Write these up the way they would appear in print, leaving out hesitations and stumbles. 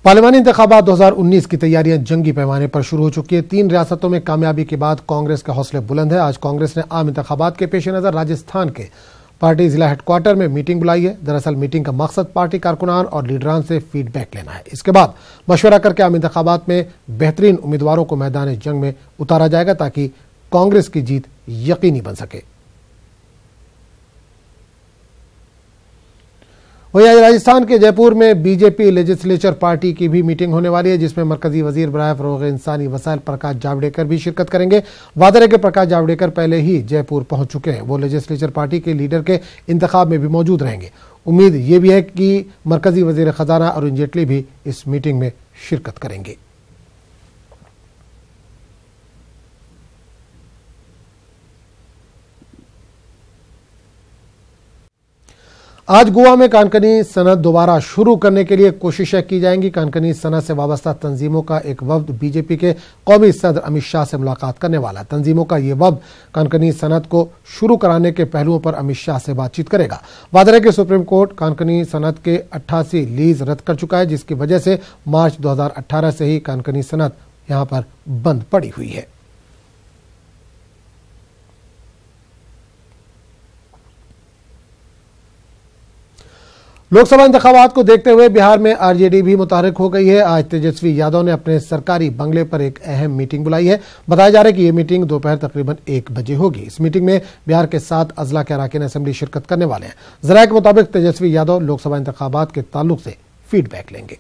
पार्लिमानी इंतखाबात 2019 की तैयारियां जंगी पैमाने पर शुरू हो चुकी है। 3 रियासतों में कामयाबी के बाद कांग्रेस के हौसले बुलंद है। आज कांग्रेस ने आम इंतखाबात के पेश नजर राजस्थान के पार्टी जिला हेडक्वार्टर में मीटिंग बुलाई है। दरअसल मीटिंग का मकसद पार्टी कारकुनान और लीडरान से फीडबैक लेना है। इसके बाद मशवरा करके आम इंतखाबात में बेहतरीन उम्मीदवारों को मैदान जंग में उतारा जाएगा ताकि कांग्रेस की जीत यकीनी बन सके। वहीं आज राजस्थान के जयपुर में बीजेपी लेजिस्लेचर पार्टी की भी मीटिंग होने वाली है, जिसमें मरकजी वजीर बराए फरोग इंसानी वसाइल प्रकाश जावड़ेकर भी शिरकत करेंगे। वादा है कि प्रकाश जावड़ेकर पहले ही जयपुर पहुंच चुके हैं। वो लेजिस्लेचर पार्टी के लीडर के इंतखाब में भी मौजूद रहेंगे। उम्मीद ये भी है कि मरकजी वजीर खजाना अरुण जेटली भी इस मीटिंग में शिरकत करेंगे। आज गोवा में कानकनी सनत दोबारा शुरू करने के लिए कोशिशें की जाएंगी। कानकनी सनत से वाबस्ता तंजीमों का एक वफ्द बीजेपी के कौमी सदर अमित शाह से मुलाकात करने वाला है। तंजीमों का ये वफ्द कानकनी सनत को शुरू कराने के पहलुओं पर अमित शाह से बातचीत करेगा। वादा है कि सुप्रीम कोर्ट कानकनी सनत के 88 लीज रद्द कर चुका है, जिसकी वजह से मार्च 2018 से ही कानकनी सनत यहां पर बंद पड़ी हुई है। लोकसभा इंतखाबात को देखते हुए बिहार में आरजेडी भी मुतहरिक हो गई है। आज तेजस्वी यादव ने अपने सरकारी बंगले पर एक अहम मीटिंग बुलाई है। बताया जा रहा है कि यह मीटिंग दोपहर तकरीबन 1 बजे होगी। इस मीटिंग में बिहार के 7 अजला के अरकान असेंबली शिरकत करने वाले हैं। जराये के मुताबिक तेजस्वी यादव लोकसभा इंतखाबात के ताल्लुक से फीडबैक लेंगे।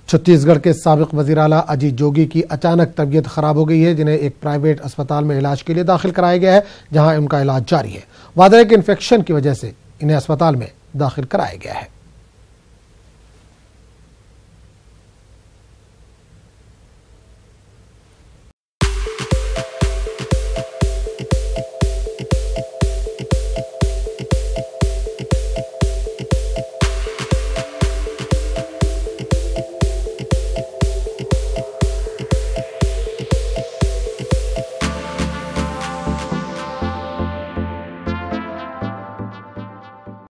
छत्तीसगढ़ के साबिक वजीर आला अजीत जोगी की अचानक तबीयत खराब हो गई है, जिन्हें एक प्राइवेट अस्पताल में इलाज के लिए दाखिल कराया गया है, जहां उनका इलाज जारी है। वादा है कि इन्फेक्शन की वजह से इन्हें अस्पताल में दाखिल कराया गया है।